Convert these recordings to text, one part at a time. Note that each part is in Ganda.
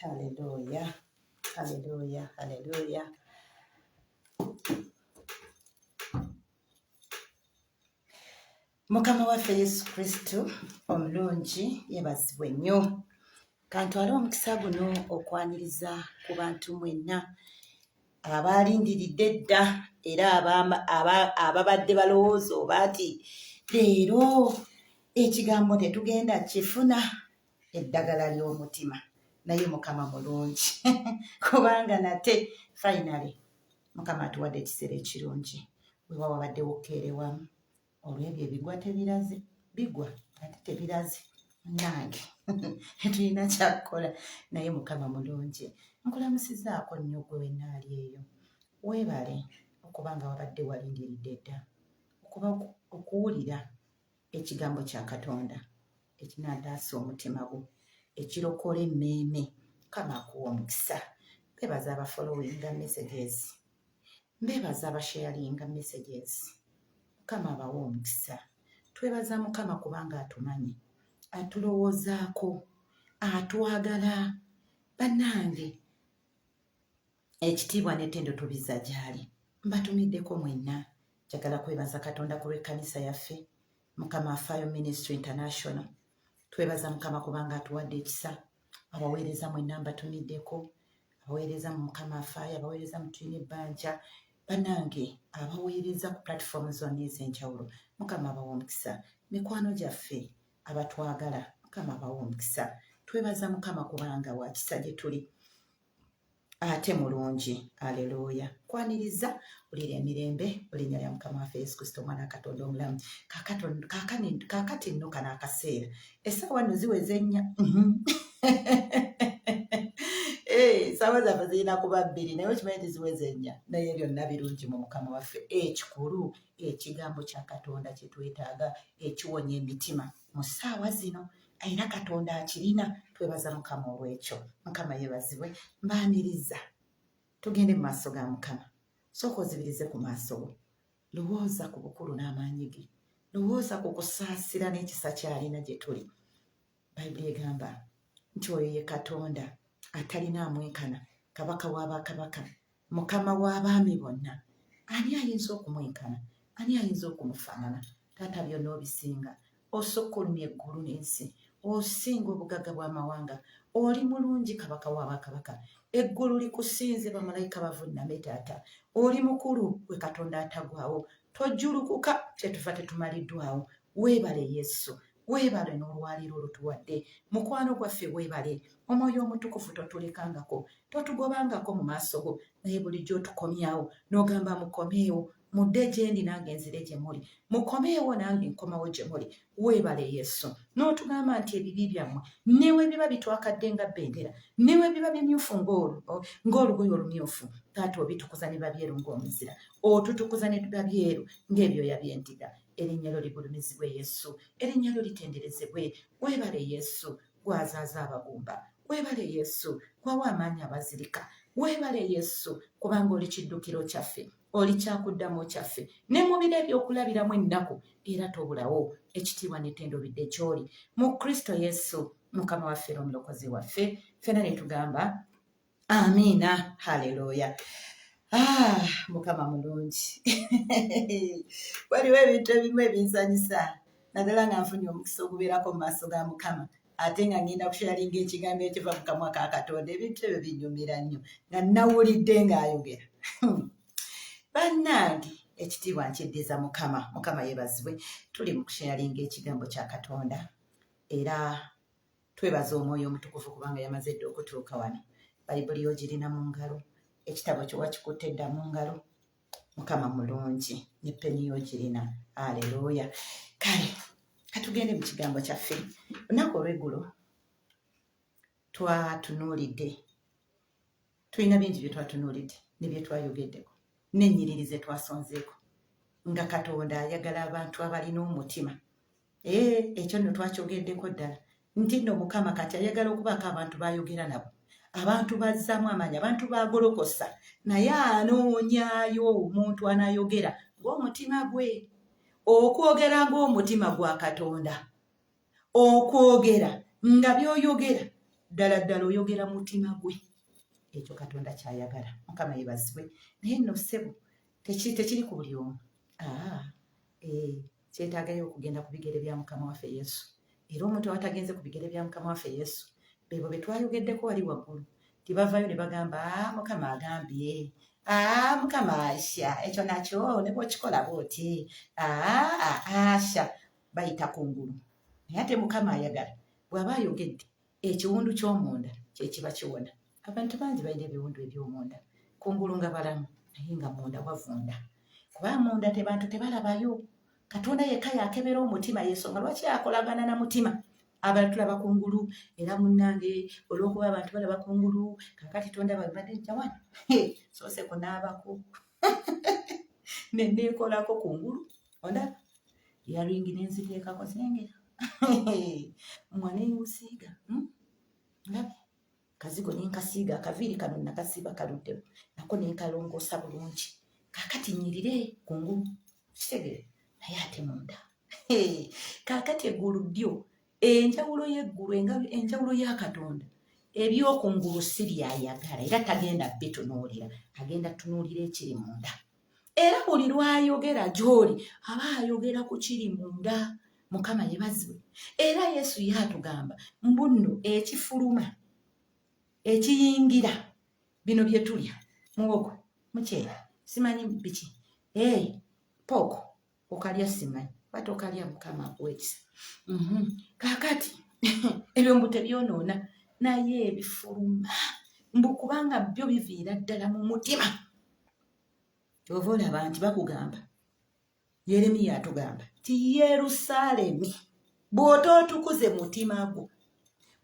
Hallelujah. Hallelujah. Hallelujah. Mukama waffe Yesu Kristo omulungi yebazibwe nnyo. Kantwale omukisa guno okwaniriza ku bantu mwenna abalindiridde edda era ababadde balowooza oba ati leero ekigambo tetugenda kifuna eddagala ly'omutima. Naye Mukama mulungi kubanga nate finally Mukama atuwadde ekiseera ekirungi. Weewa wabaddewo okukeerewamu olw'ebyo ebigwa tebiraze bigwa ate tebiraze nange tulina kyakukola naye Mukama mulungi. Nkulamusizaako nnyo gwe wennaali eyo. Weebale okubanga wabadde walindiridde edda okuwulira ekigambo kya Katonda ekinadaasa omutima gwo ekirokola emmeeme. Mukama akuwa omukisa. Mbebaza abafollowinga messages, mbebaza abasharinga messages. Mukama abawa omukisa. Twebaza Mukama kubanga atumanyi, atulowoozaako, atwagala. Bannange ekitiibwa n'ettendo tubizza gy'ali. Mbatumiddeko mwenna. Njagala kwebaza Katonda ku lw'ekkanisa yaffe Mukama Afaayo Ministry International. Twebaza Mukama kubanga atuwadde ekisa. Abaweereza mwenna mbatumiddeko. Abaweereza mu Mukama Afaayo, abaweereza mu tulina ebbanja. Bannange abaweereza ku platform zonna ez'enjawulo. Mukama abawa omukisa. Mikwano gyaffe abatwagala. Mukama abawa omukisa. Twebaza Mukama kubanga wa kisa gye tuli. Ate mulungi. Haleluya. Kwaniriza ulira emirembe ulinnya lya Mukama waffe Yesu Kristo omwana wa Katonda omulamu. Kaakati nno kana akaseera essaawa nno ziweze nnya. Essaawa zaffe zirina kuba bbiri naye okimanyi nti ziweze nnya. Naye byonna birungi mu Mukama waffe. Ekikulu ekigambo kya Katonda kye twetaaga ekiwonya emitima mu ssaawa zino. Era Katonda akirina. Twebaza Mukama olw'ekyo. Mukama yeebazibwe. Mbaaniriza tugende mu maaso ga Mukama. Sooka ozibirize ku maaso go. Lowooza ku bukulu n'amaanyi ge. Lowooza ku kusaasira n'ekisa ky'alina gye tuli. Bayibuli egamba nti oyo ye Katonda atalina amwenkana, kabaka w'abakabaka, Mukama w'abaami bonna. Ani ayinza okumwenkana? Ani ayinza okumufaanana? Taata byonna obisinga. Osukkulumya eggulu n'ensi. Osinga obugagga bw'amawanga. Oli mulungi kabaka w'abakabaka. Eggulu likusinze bamalayika bavunname taata. Oli mukulu gwe Katonda atagwawo. Tojjulukuka kyetufa tetumaliddwawo. Weebale Yesu. Weebale n'olwaliro olutuwadde. Mukwano gwaffe weebale. Omwoyo omutukuvu totulekangako. Totugobangako mu maaso go. Naye bulijjo otukomyawo. N'ogamba mukomeewo. Mudde gye ndi nange nzire gye muli. Mukomeewo nange nkomawo gye muli. Weebale Yesu. N'otugamba nti ebibi byammwe newe biba bitwakadde nga bbendera, newe biba bimyufu ng'olugoye olumyufu, taata obitukuza ne babyeru ng'omuzira. Otutukuza ne babyeru ng'ebyoya by'endiga. Erinnya lyo ligulumizibwe Yesu. Erinnya lyo litenderezebwe. Weebale Yesu gwazaaza abagumba. Weebale Yesu gwawa amaanyi abazirika. Weebale Yesu kubanga oli kiddukiro kyaffe. Oli kyakuddamu kyaffe. Ne mu biro ebyokulabiramu ennaku era tobulawo. Ekitiibwa n'ettendo bidde gy'oli. Mu Kristo Yesu Mukama waffe era omulokozi waffe. Ffenna ne tugamba amiina. Haleluya. Mukama mulungi. Waliwo ebintu ebimu ebinsanyusa. Naddala nga nfunye omukisa ogubeerako mu maaso ga Mukama. Ate nga ngenda kusharinga ekigambo ekiva mu kamwa ka Katonda. Ebintu ebyo binyumira nnyo nga nawulidde ng'ayogera. Bannange ekitiibwa nkiddiza Mukama. Mukama yeebazibwe. Tuli mu kusharinga ekigambo kya Katonda era twebaza omwoyo omutukuvu kubanga yamaze dda okutuuka wano. Bayibuli ogirina mu ngalo. Ekitabo kye wakikutte dda mu ngalo. Mukama mulungi. Ne peni y'ogirina. Haleluya. Kale katugende mu kigambo kyaffe. Olunaku olw'eggulo twatunuulidde. Tulina bingi bye twatunuulidde ne bye twayogeddeko n'ennyiriri ze twasonzeeko nga Katonda ayagala abantu abalina omutima. Ekyo nno twakyogeddeko ddala nti nno Mukama kati ayagala okubaako abantu bayogera nabo, abantu bazzaamu amaanyi, abantu bagolokosa, naye anoonyaayo omuntu anayogera ng'omutima gwe. Okwogera ng'omutima gwa Katonda, okwogera nga by'oyogera ddala ddala oyogera mutima gwe ekyo Katonda kyayagala. Mukama yeebazibwe. Naye nno ssebo tekiri ku buli omu. Kyetaagayo okugenda ku bigere bya Mukama waffe Yesu. Era omuntu awatagenze ku bigere bya Mukama waffe Yesu, bebo be twayogeddeko wali waggulu, tibavayo ne bagamba Mukama agambye, Mukama asha, ekyo nakyo ne bw'okikola bw'oti, asha, bayita kungulu. Naye ate Mukama ayagala bw'aba ayogedde ekiwundu ky'omunda kye kiba kiwona. Abantu bangi balina ebiwundu eby'omunda, kungulu nga balamu naye nga munda wavunda. Kuba munda tebantu tebalabayo. Katonda yekka yakebera omutima, y'ensonga lwaki akolagana na mutima. Abantu tulaba kungulu, era munnange olw'okuba abantu balaba kungulu, kakati tondaba badde njja wano soose kunaabako ne neekolako kungulu. Ondaba yaringi n'enziteekako zengera mwana y'usiiga ndaba kazigo n'enkasiiga, akaviiri kano nakasiiba kaluddewo nako n'enkalongoosa bulungi. Kakati nyirire kungulu kitegere naye ate munda. Kakati eggulu ddyo, enjawulo y'eggulu, enjawulo ya Katonda, ebyokungulu si byayagala era tagenda bitunuulira, agenda tunuulira ekiri munda. Era buli lwayogera gy'oli aba ayogera ku kiri munda. Mukama yeebazibwe. Era Yesu yatugamba mbu nno ekifuluma ekiyingira bino bye tulya, muwogo, muceere, simanyi biki, pooko okalya simanyi, bati okalya Mukama akuwekisa. Kakati ebyo mbu tebyonoona, naye ebifuluma mbu kubanga byo biviira ddala mu mutima. Kyova olaba nti bakugamba, Yeremiya atugamba ti Yerusaalemi bw'otootukuze mutima gwo,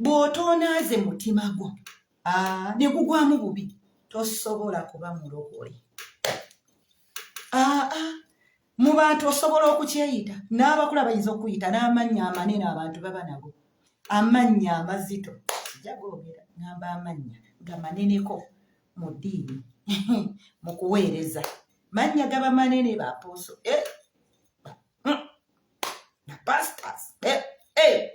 bw'otoonaaze mutima gwo, ne gugwamu bubi, tosobola kuba mulokole. Mu bantu osobola okukyeyita, n'abakula bayinza okuyita n'amannya amanene abantu baba nago, amannya amazito. Kijja googera ngamba amannya nga maneneko mu ddiini mu kuweereza. Mannya gaba manene bapooso, na pastors,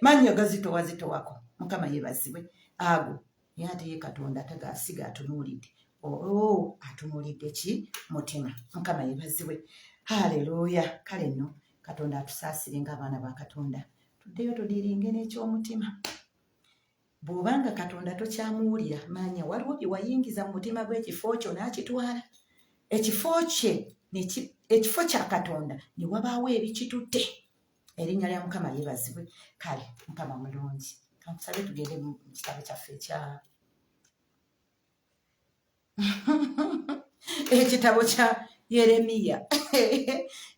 mannya gazitowazitowako. Mukama yeebazibwe. Ago naye ate ye Katonda tagaasiga atunuulidde. Atunuulidde ki? Mutima. Mukama yeebazibwe. Haleluya. Kale nno Katonda atusaasire ng'abaana ba Katonda, tuddeyo tudiringe n'ekyomutima. Bw'obanga Katonda tokyamuwulira, manya waliwo bye wayingiza mu mutima gw'ekifo kyo n'akitwala. Ekifo kya Katonda ne wabaawo ebikitutte. Erinnya lya Mukama yeebazibwe. Kale Mukama mulungi. Kankusabe tugende mu kitabo kyaffe ekitabo kya Yeremiya.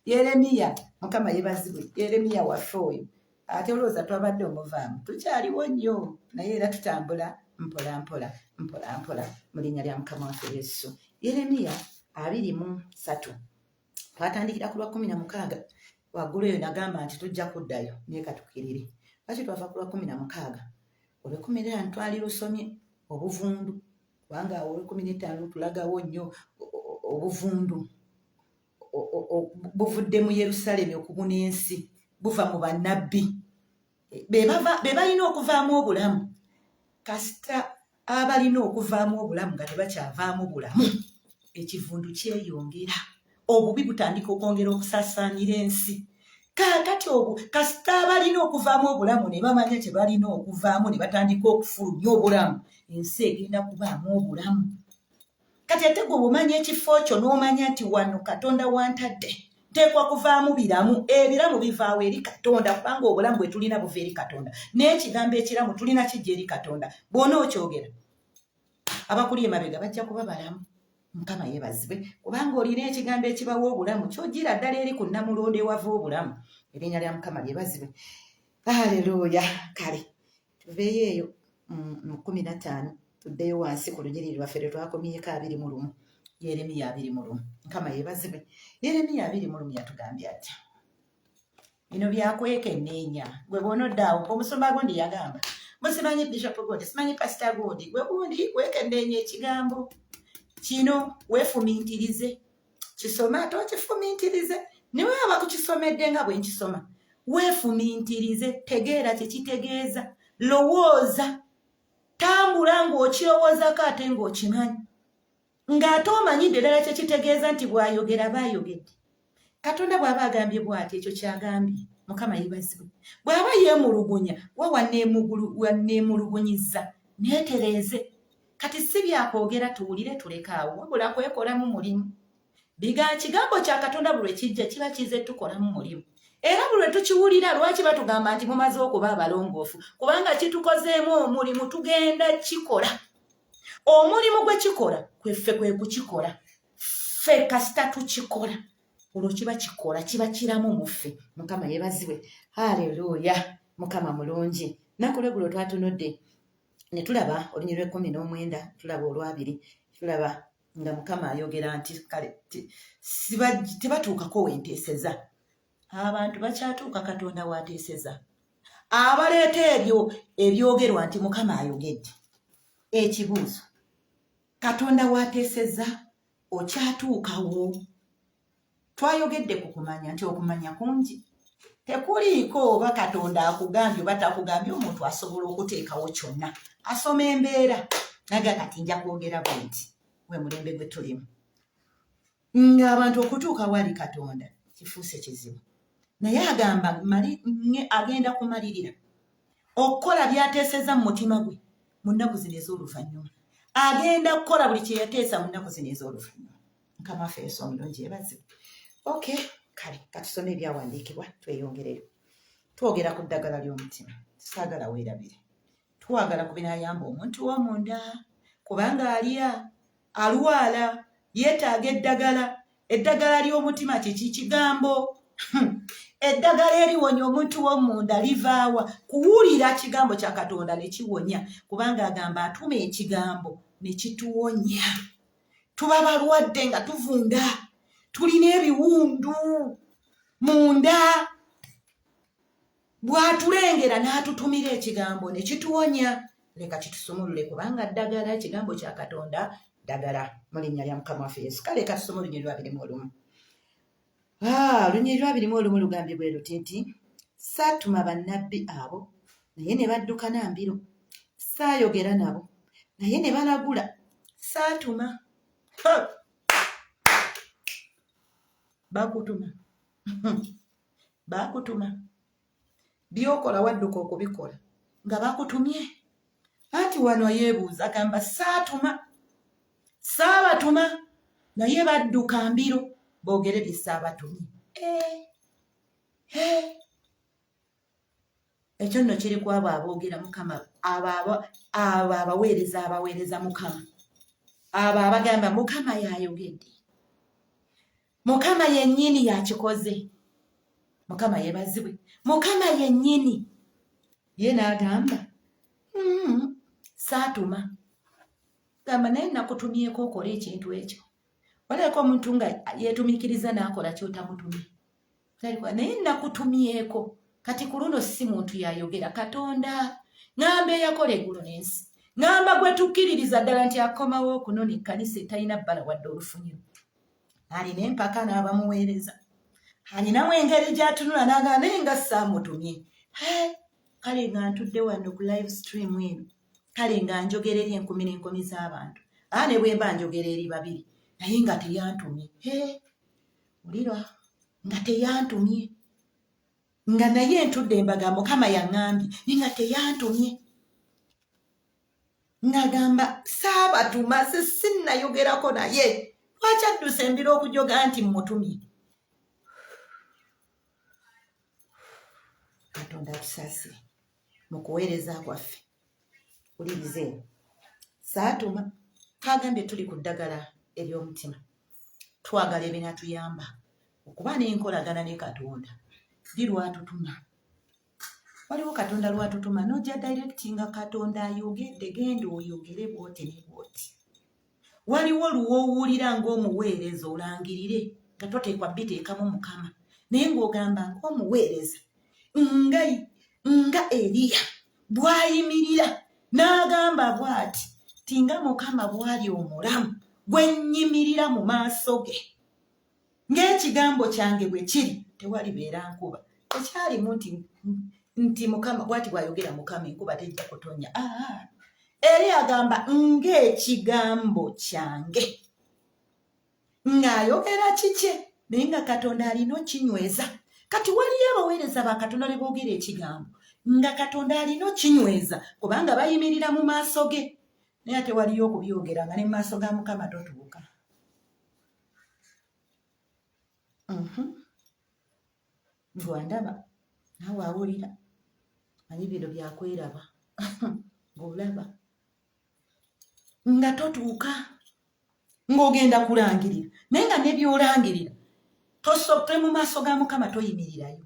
Yeremiya, Mukama yeebazibwe. Yeremiya waffe oyo ate olowooza twabadde omuvaamu, tukyaliwo nnyo naye era tutambula mpola mpola mu linnya lya Mukama waffe Yesu. Yeremiya 23 twatandikira ku lwa 16. Waggulu eyo nagamba nti tujja kuddayo naye katukirire. Lwaki twava ku lwa 16? Olwe 15 twali lusomye obuvundu, kubanga olwe 15 tulagawo nnyo obuvundu buvudde mu Yerusaalemi okubuna ensi, buva mu bannabbi be balina okuvaamu obulamu. Kasita abalina okuvaamu obulamu nga tebakyavaamu bulamu, ekivundu kyeyongera, obubi butandika okwongera okusaasaanira ensi. Kaakati obwo kasita abalina okuvaamu obulamu ne bamanya kye balina okuvaamu ne batandika okufulumya obulamu, ensi egenda kubaamu obulamu. Kati ate gwe bw'omanya ekifo kyo n'omanya nti wano Katonda wantadde, nteekwa kuvaamu biramu. Ebiramu bivaawo eri Katonda kubanga obulamu bwe tulina buva eri Katonda, n'ekigambo ekiramu tulina kijja eri Katonda. Bw'onookyogera abakuli emabega bajja kuba balamu. Mukama yeebazibwe. Kubanga olina ekigambo ekibawa obulamu, ky'ojjira ddala eri ku Nnamulonde ewava obulamu. Erinnya lya Mukama lyebazibwe. Haleluya. Kale tuveeyo eyo mu 15 tuddeyo wansi ku lunyiriri lwaffe lwe twakomyeko 21. Yeremiya 21. Mukama yeebazibwe. Yeremiya 21 yatugambye atya? Bino byakwekenneenya. Gwe bw'onodda awo omusumba gundi yagamba, musimanyi Bishop Gondi, simanyi Pastor Gondi, gwe gundi wekenneenya ekigambo kino weefumiitirize. Kisoma ate okifumiitirize. Ne waba kukisomedde nga bwe nkisoma, weefumiitirize, tegeera kye kitegeeza, lowooza, tambula ng'okirowoozako ate ng'okimanyi ng'ate omanyidde ddala kyekitegeeza nti bw'ayogera baayogedde. Katonda bw'aba agambye bw'ati ekyo kyagambye. Mukama yeebazibwe. Bw'aba yeemulugunya wa wanneemulugunyizza neetereeze. Kati si byakwogera tuwulire tulekaawo wabula kwekolamu mulimu. Kigambo kya Katonda buli kijja kiba kize tukolamu mulimu. Era buli tukiwulira lwaki batugamba nti mumaze okuba abalongoofu kubanga kitukozeemu omulimu tugenda kikola. Omulimu gwe kikola kweffe kwe kukikola. Ffe kasita tukikola. Olwo kiba kikola kiba kiramu mu ffe. Mukama yeebazibwe. Haleluya. Mukama mulungi. Nakulegulo twatunudde ne tulaba olunyiriro 19 tulaba olwabiri tulaba nga Mukama ayogera nti kale tebatuukako wenteeseza. Abantu bakyatuuka Katonda waateeseza. Abaleeta ebyo ebyogerwa nti Mukama ayogedde. Ekibuuzo. Katonda waateeseza okyatuukawo. Twayogedde ku kumanya nti okumanya kungi. Tekuliiko oba Katonda akugambye oba takugambye omuntu asobola okuteekawo kyonna. Asoma embeera. Naga kati nja kwogera bwenti. We mulembe gwe tulimu. Ng'abantu okutuuka wali Katonda kifuuse kizibu. Naye agamba agenda kumalirira. Okukola byateeseza mu mutima gwe mu nnaku zino ez'oluvannyuma. Agenda kukola buli kye yateesa mu nnaku zino ez'oluvannyuma. Mukama waffe Yesu omulungi yeebazibwe. Okay, kale katusome ebyawandiikibwa tweyongereyo. Twogera ku ddagala ly'omutima. Saagala weerabire. Twagala ku binaayamba omuntu w'omunda kubanga alya, alwala, yeetaaga eddagala. Eddagala ly'omutima kiki kigambo? Eddagala eriwonya omuntu w'omunda livaawa? Kuwulira kigambo kya Katonda ne kiwonya kubanga agamba atuma ekigambo ne kituwonya. Tuba balwadde nga tuvunda. Tulina ebiwundu munda. Bw'atulengera n'atutumira ekigambo ne kituwonya. Leka kitusumulule kubanga ddagala ekigambo kya Katonda ddagala mu linnya lya Mukama waffe Yesu. Kale katusome olunyiriri 21. Olunyiriri 21 lugambye bwe luti nti saatuma bannabbi abo naye ne badduka na mbiro. Saayogera nabo naye ne balagula. Saatuma. Bakutuma. Bakutuma. Byokola wadduka okubikola nga bakutumye. Anti wano yeebuuza agamba saatuma. Saabatuma naye badduka mbiro boogere bye saabatumye. Ekyo nno kiri ku abo aboogera Mukama, abo abaweereza Mukama, abo abagamba Mukama yayogedde, Mukama yennyini yakikoze. Mukama yeebazibwe. Mukama yennyini ye n'agamba saatuma. Gamba naye nakutumyeko okola ekintu ekyo. Walabika omuntu nga yeetumiikiriza n'akola ky'otamutumye. Naye nakutumyeko. Kati ku luno si muntu yayogera Katonda. Ngamba eyakola eggulu n'ensi. Ngamba gwe tukkiririza ddala nti akomawo okunona ekkanisa etalina bbala wadde olufunyiro. Alina empaka n'abamuweereza. Alinamu engeri gy'atunula n'agamba naye nga saamutumye. Kale nga ntudde wano ku live stream eno. Kale nga njogera eri 10,000 z'abantu. Ne bwe mba njogera eri 2 naye nga teyantumye. Ulirwa nga teyantumye. Nga naye ntudde mbaga Mukama yaŋŋambye naye nga teyantumye. Ngagamba saabatuma sinnayogerako naye. Lwaki adduse embiro okujoga nti mmutumye? Katonda tusaasire mu kuweereza kwaffe. Ulirize. Saatuma. Twagambye tuli ku ddagala ery'omutima. Twagala ebinatuyamba okuba n'enkolagana ne Katonda. Ddi lwatutuma? Waliwo Katonda lwatutuma n'ojja directinga Katonda ayogedde genda oyogere bwoti ne bwoti. Waliwo luwowulira ng'omuweereza olangirire nga toteekwa biteekamu Mukama. Naye ng'ogamba ng'omuweereza nga Eriya bw'ayimirira n'agamba bw'ati tinga Mukama bw'ali omulamu gwenyimirira mu maaso ge. Ng'ekigambo kyange bwe kiri tewalibeera nkuba. Tekyalimu nti Mukama bw'ati bw'ayogera Mukama enkuba tejja kutonnya. eri agamba ng'ekigambo kyange ng'ayogera kikye naye nga Katonda alina okinyweza. Kati waliyo abaweereza ba Katonda ne boogera ekigambo nga Katonda alina okinyweza kubanga bayimirira mu maaso ge, naye ate waliyo okubyogera nga ne mu maaso ga Mukama totuuka. Ng'ondaba naawe awulira manyi bino byakweraba ng'olaba nga totuuka ng'ogenda kulangirira naye nga ne by'olangirira tosoke mu maaso ga Mukama toyimirirayo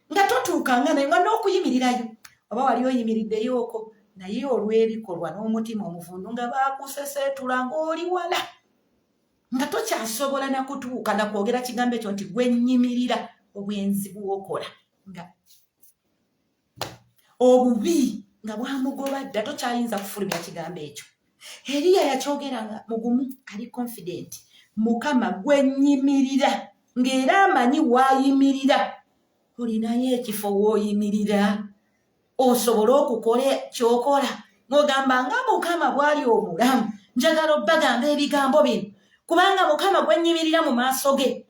nga totuuka nga n'okuyimirirayo oba wali oyimiriddeyooko naye olw'ebikolwa n'omutima omuvundu nga baakuseseetula ng'oli wala nga tokyasobola na kutuuka na kwogera kigambo ekyo nti gwe nnyimirira obwenzi bw'okola nga obubi nga bwamugoba dda tokyayinza kufulumya kigambo ekyo. Eriya yakyogeranga mugumu ali confident Mukama gwe nnyimirira ng'era amanyi waayimirira olinayo ekifo wooyimirira osobola okukola kyokola ng'ogamba nga Mukama bw'ali omulamu njagala obbagamba ebigambo bino kubanga Mukama gwe nnyimirira mu maaso ge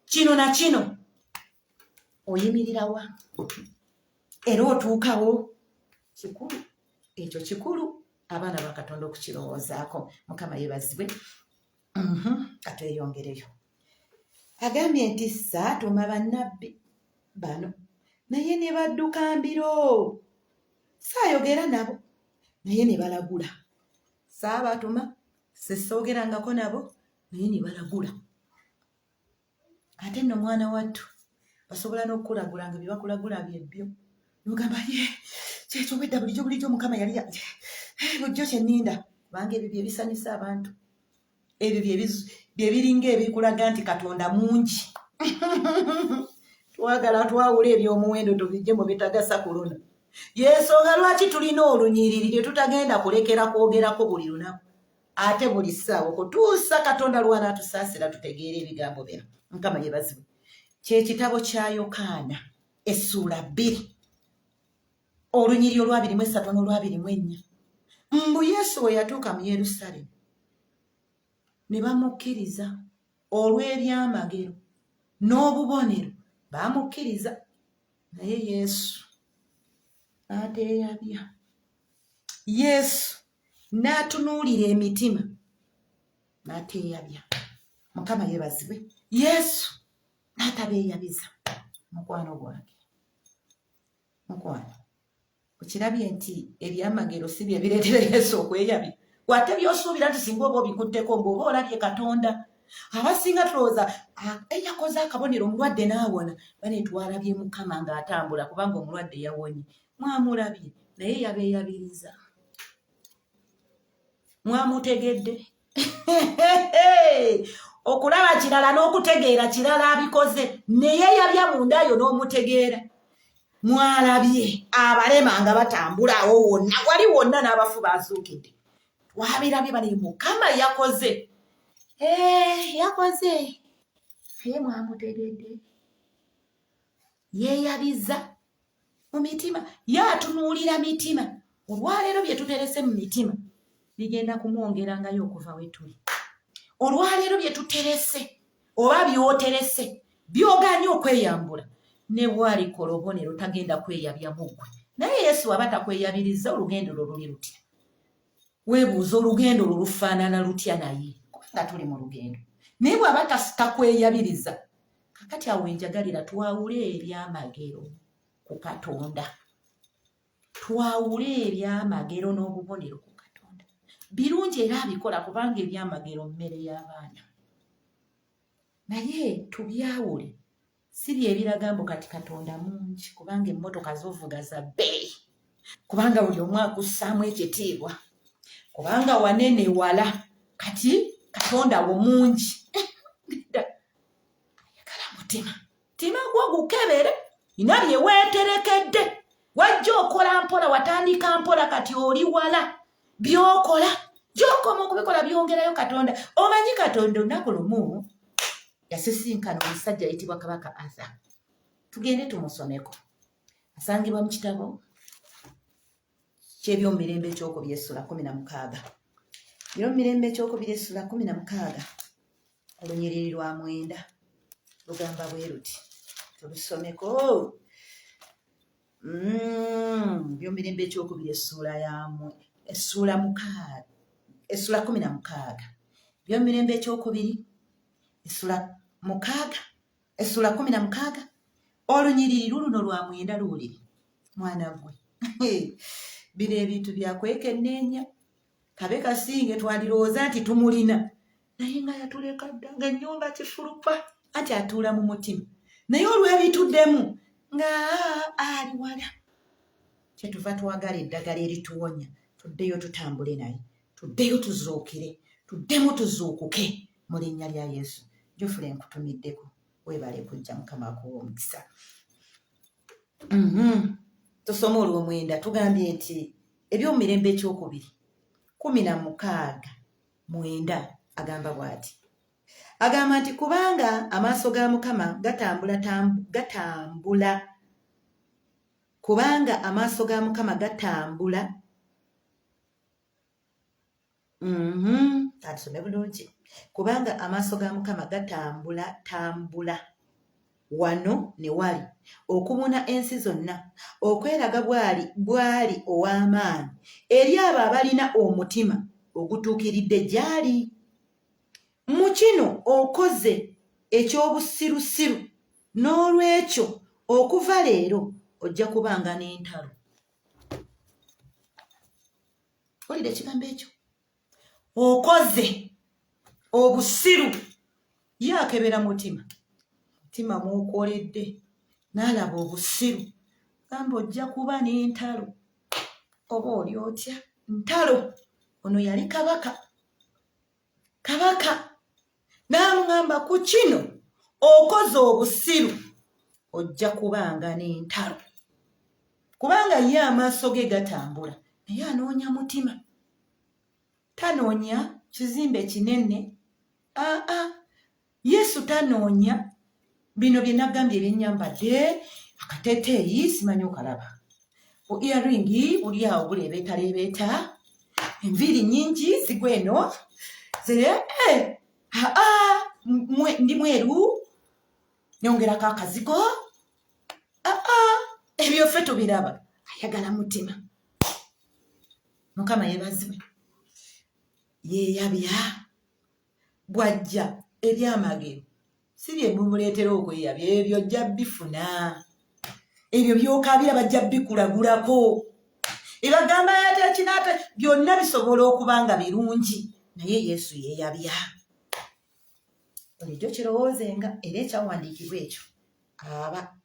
kino na kino oyimirirawa era otuukawo kikulu ekyo kikulu abaana ba Katonda okukirowoozaako. Mukama yeebazibwe. Katweyongereyo agambye nti saatuma bannabbi bano naye ne badduka mbiro saayogera nabo naye ne balagula. Saabatuma sisoogerangako nabo naye ne balagula. Ate nno mwana wattu basobola n'okukulagula nga bye bakulagula byebbyo n'ogamba kyekyo wedda bulijjo Mukama yali bulijjo kyenninda kubanga ebyo bye bisanyusa abantu. Ebyo bye biringa ebikulaga nti Katonda mungi. Twagala twawula eby'omuwendo tubijje mu bitagasa kuluna. Yeesonga lwaki tulina olunyiriri lye tutagenda kulekera kwogerako buli lunaku ate buli ssaawa okutuusa Katonda lw'anaatusaasira tutegeera ebigambo bye. Mukama yeebazibwe. Ky'ekitabo kya Yokaana essuula 2 olunyiri olwa 23 n'olwa 24. Mbu Yesu bwe yatuuka mu Yerusaalemi ne bamukkiriza olw'ebyamagero n'obubonero bamukkiriza naye Yesu n'ateeyabya. Yesu n'atunuulira emitima n'ateeyabya. Mukama yeebazibwe. Yesu n'atabeeyabiza. Mukwano gwange mukwano okirabye nti ebyamagero si bye bireetera Yesu okweyabya wate by'osuubira nti singa oba obikuddeko ng'oba olabye Katonda. Abasinga tulowooza eyakoze akabonero omulwadde n'awona bane twalabye Mukama ng'atambula kubanga omulwadde yawonye. Mwamulabye naye yabeeyabiriza. Mwamutegedde. Okulaba kirala n'okutegeera kirala abikoze naye yabya mundayo n'omutegeera. Mwalabye abalema nga batambula awo wonna wali wonna n'abafu bazuukidde. Wabirabye bali Mukama yakoze. Yakoze naye mwamutegedde. Yeeyabiza mu mitima yaatunuulira mitima. Olwaleero bye tuterese mu mitima bigenda kumwongerangayo okuva we tuli. Olwaleero bye tuterese oba byoterese byoganye okweyambula ne bw'alikola obubonero tagenda kweyabya muggwe. Naye Yesu aba takweyabiriza olugendo lwo luli lutya? Weebuuza olugendo lwo lufaanana lutya naye kubanga tuli mu lugendo. Naye bw'aba takweyabiriza kakati awo enjagalira twawule ebyamagero ku Katonda. Twawule ebyamagero n'obubonero ku Katonda. Birungi era abikola kubanga ebyamagero mmere y'abaana. Naye tubyawule si bye biraga mbu kati Katonda mungi kubanga emmotoka z'ovuga za bbeeyi kubanga buli omu akussaamu ekitiibwa kubanga wanene wala kati Katonda wo mungi. Ayagala mutima tima gwo gukebere ina bye weeterekedde wajja okola mpola watandika mpola kati oli wala byokola gy'okoma okubikola byongerayo Katonda. Omanyi Katonda olunaku lumu yasisinkana omusajja ayitibwa Kabaka Arthur. Tugende tumusomeko. Asangibwa mu kitabo ky'ebyomumirembe ekyokubiri essula 16. Ebyomumirembe ekyokubiri essula 16 olunyiriri lwa 9 lugamba bwe luti tulusomeko. Ebyomumirembe ekyokubiri essula 16. Ebyomumirembe ekyokubiri essula 16 olunyiriri luno lwa 9 luwulire mwana gwe. Bino ebintu byakwekenneenya kabe kasinge twalirowooza nti tumulina naye nga yatuleka dda nga ennyumba kifulupa anti atuula mu mutima naye olw'ebituddemu nga ali wala. Kyetuva twagala eddagala erituwonya tuddeyo tutambule naye, tuddeyo tuzuukire, tuddemu tuzuukuke mu linnya lya Yesu. Jofule nkutumiddeko weebale kujja Mukama akuwa omukisa. Tusome olw'omwenda tugambye nti ebyomumirembe ekyokubiri 16:9 agamba bw'ati. Agamba nti kubanga amaaso ga Mukama kubanga amaaso ga Mukama gatambula atusome bulungi. Kubanga amaaso ga Mukama tambula wano ne wali okubuna ensi zonna, okweraga bwali ow'amaanyi eri abo abalina omutima ogutuukiridde gy'ali. Mu kino okoze eky'obusirusiru, n'olwekyo okuva leero ojja kubanga n'entalo. Olide ekigambo ekyo? Okoze obusiru, yakebera mutima mwokoledde n'alaba obusiru, gamba ojja kuba n'entalo. Oba oli otya? Ntalo. Ono yali kabaka n'amugamba ku kino okoze obusiru ojja kubanga n'entalo. Kubanga ye amaaso ge gatambula naye anoonya mutima, tanoonya kizimbe kinene. Yesu tanoonya bino bye nagambye ebyennyambadde, akateeteeyi simanyi okalaba, earringi buli awo buleebeetaleebeeta, enviiri nnyingi zigwa eno zire ndi mweru nyongerako akazigo. Ebyo ffe tubiraba. Ayagala mutima. Mukama yeebazibwe. Yeeyabya bw'ajja ebyamagero si bye mumuleetera okweyabya, ebyo ojja bifuna. Ebyo by'okaabira bajja bikulagulako. Ebagamba yatakinaata byonna bisobola okuba nga birungi naye Yesu yeeyabya. Bulijjo kirowoozenga era ekyawandiikibwa ekyo aba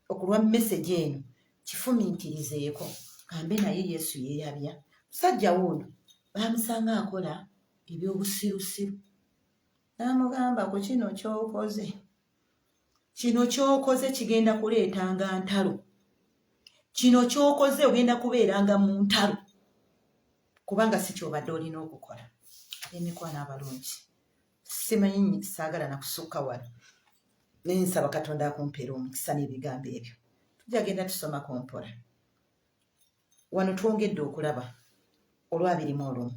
okulwa message eno kifumiitirizeeko, kambe naye Yesu yeeyabya. Musajja wuuno baamusanga akola eby'obusirusiru n'amugamba ku kino ky'okoze kigenda kuleetanga ntalo, kino ky'okoze ogenda kubeeranga mu ntalo, kubanga si ky'obadde olina okukola. Emikwano abalungi, simanyi saagala na kusukka wala naye nsaba Katonda akumpeera omukisa n'ebigambo ebyo. Tujja genda tusoma ku mpola. Wano twongedde okulaba olw'abirimu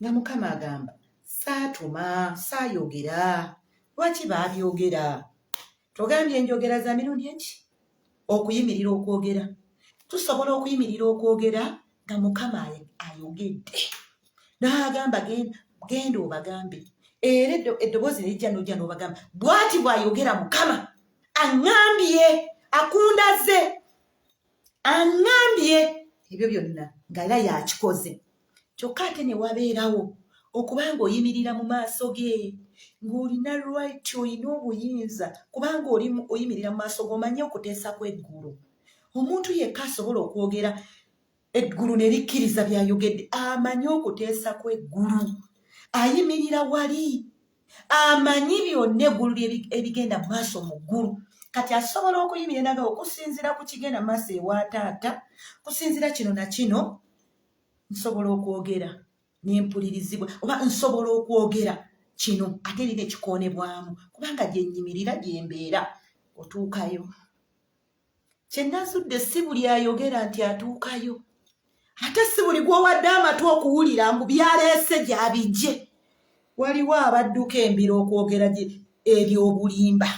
nga Mukama agamba saatuma, saayogera. Lwaki baabyogera? Togambye enjogera za mirundi eki? Okuyimirira okwogera. Tusobola okuyimirira okwogera nga Mukama ayogedde n'agamba genda obagambe, era eddoboozi lijja n'ojja n'obagamba bw'ati bw'ayogera Mukama, aŋŋambye, akundaze, aŋŋambye. Ebyo byonna ng'era yakikoze. Kyokka ate ne wabeerawo okubanga oyimirira mu maaso ge ng'olina right, olina obuyinza kubanga oyimirira mu maaso ge, omanye okuteesa kw'eggulu. Omuntu yekka asobola okwogera eggulu ne likkiriza by'ayogedde, amanyi okuteesa kw'eggulu. Ayimirira wali, amanyi byonna eggulu ebigenda mu maaso mu ggulu. Kati asobola okuyimirira naga okusinziira ku kigenda mu maaso ewa Taata, kusinziira kino na kino, nsobola okwogera n'empulirizibwa, oba nsobola okwogera kino ate erina ekikoonebwamu, kubanga gye nnyimirira gye mbeera. Otuukayo. Kye nazudde si buli ayogera nti atuukayo. ate si buli gwowadde amatu okuwulira mbu byaleese gyabijje. Waliwo abadduka embiro okwogera ebyobulimba.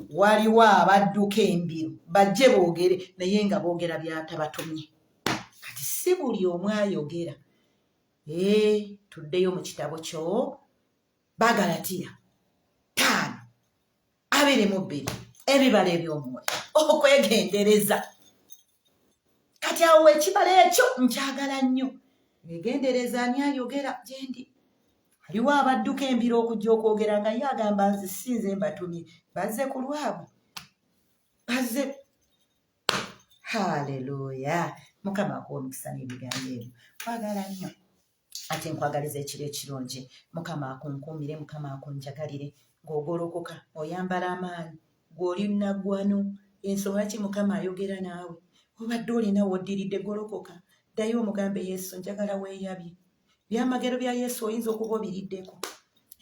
Waliwo abadduka embiro bajje boogere naye nga boogera byatabatumye. Kati si buli omu ayogera. Tuddeyo mu kitabo kyo Bagalatiya 5:22 ebibala eby'omwoyo okwegendereza. Kati awo ekibala ekyo nkyagala nnyo. Wegendereza ani ayogera gyendi. Waliwo abadduka embiro okujja okwogera nga ye agamba nze sinze mbatumye bazze ku lwabwe. Bazze. Haleluya. Mukama akuwa omukisa n'ebigambo ebyo. Kwagala nnyo. Ate nkwagaliza ekiro ekirungi. Mukama akunkuumire, Mukama akunjagalire. Ng'ogolokoka oyambala amaanyi. Gw'oli naggwano. Ensonga ki Mukama ayogera naawe. Obadde olina w'oddiridde golokoka. Ddayo omugambe Yesu njagala weeyabye. Byamagero bya Yesu oyinza okuba obiriddeko.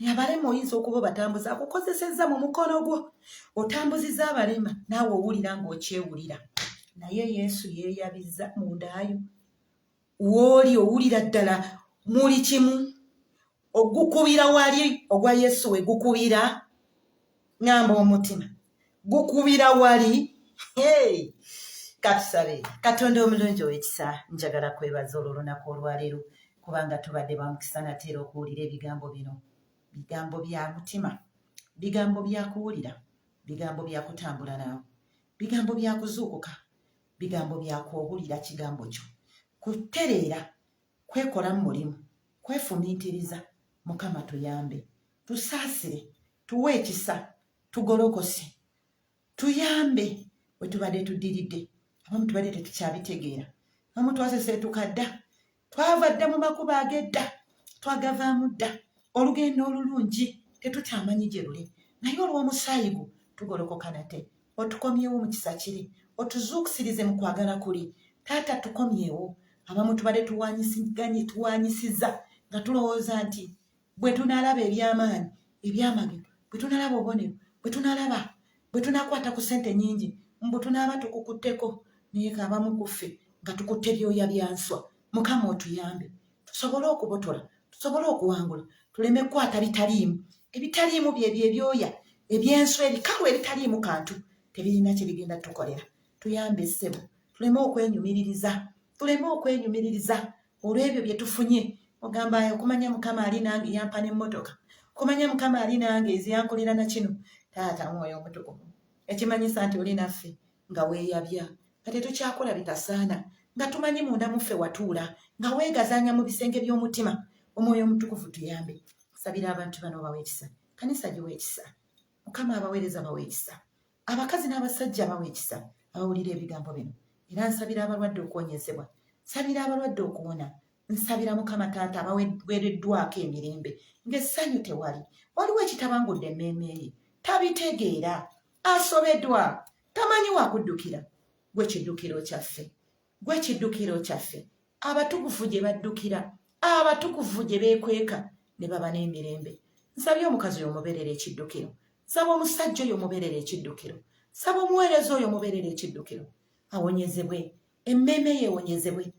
Abalema oyinza okuba batambuza akukozesezza mu mukono gwo. Otambuzizza abalema naawe owulira ng'okyewulira. Naye Yesu yeeyabizza mundaayo. W'oli owulira ddala muli kimu. Ogukubira wali ogwa Yesu we gukubira. Ngamba omutima. Gukubira wali. Katusabe. Katonda omulungi ow'ekisa njagala kwebaza olw'olunaku olwaleero. Kubanga tubadde bamukisa nateera okuwulira ebigambo bino. Bigambo bya mutima. Bigambo bya kuwulira. Bigambo bya kutambula naawe. Bigambo bya kuzuukuka. Bigambo bya kuwulira kigambo kyo. Kutereera. Kwekola mu mulimu. Kwefumiitiriza. Mukama tuyambe. Tusaasire. Tuwe ekisa. Tugolokose. Tuyambe. We tubadde tuddiridde. Abamu tubadde tetukyabitegeera. Abamu twasese tukadda. Twava dda mu makuba ag'edda. Twagavaamu dda. Olugendo olulungi tetutamanyi gye luli. Naye olw'omusaayi gwo tugolokoka nate. Otukomyewo mu kisa kiri. Otuzuukusirize mu kwagala kuli. Taata tukomyewo. Abamu tubadde tuwanyisiza nga tulowooza nti bwe tunaalaba eby'amaanyi, eby'amagero, bwe tunaalaba obubonero, bwe tunakwata ku ssente nnyingi, mbu tunaaba tukukutteko naye abamu ku ffe nga tukutte ebyoya bya nswa. Mukama otuyambe. Tusobole okubotola, tusobole okuwangula, tuleme kukwata bitaliimu. Ebitaliimu byebyoya, ebyenswa ebikalu ebitaliimu kantu, tebirina kye bigenda tukolera. Tuyambe ssebo, tuleme okwenyumiririza olw'ebyo bye tufunye. Ogamba okumanya Mukama ali nange yampa n'emmotoka. Okumanya Mukama ali nange eziyankulira na kino. Taata Mwoyo Omutukuvu. Ekimanyisa nti oli naffe nga weeyabya. Kati tukyakola bitasaana. Nga tumanyi munda muffe watuula. Nga weegazaanya mu bisenge by'omutima. Omwoyo Omutukuvu tuyambe. Sabira abantu bano bawe ekisa. Kanisa giwe ekisa. Mukama abaweereza bawe ekisa. Abakazi n'abasajja bawe ekisa. Abawulira ebigambo bino. Era nsabira abalwadde okuwonyezebwa. Nsabira abalwadde okuwona. Nsabira Mukama Taata abaweereddwako emirembe. Ng'essanyu tewali. Waliwo ekitabangudde emmeeme ye. Tabitegeera. Asobeddwa. Tamanyi wakuddukira. Gwe kiddukiro kyaffe. Gwe kiddukiro kyaffe. Abatukuvu gye baddukira. Abatukuvu gye beekweka ne baba n'emirembe. Nsabye omukazi oyo mubeerera ekiddukiro. Nsaba omusajja oyo mubeerera ekiddukiro. Nsaba omuweereza oyo mubeerera ekiddukiro. Awonyezebwe. Emmeeme ye ewonyezebwe.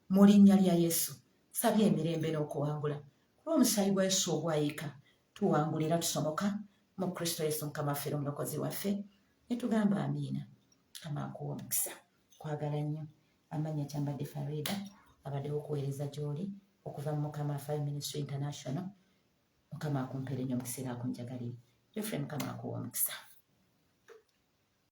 Mu linnya lya Yesu. Nsabye emirembe n'okuwangula. Olw'omusaayi gwa Yesu ogwayika. Tuwangulira tusomoka. Mu Kristo Yesu Mukama waffe omulokozi waffe. Ne tugamba amiina. Mukama akuwa omukisa. Kwagala nnyo. Amanya Kyambadde Farida. Abaddewo okuweereza gy'oli. Okuva mu Mukama Fire Ministry International. Mukama akumpeere nnyo mu kiseera akunjagalire. Jeffrey Mukama akuwa omukisa.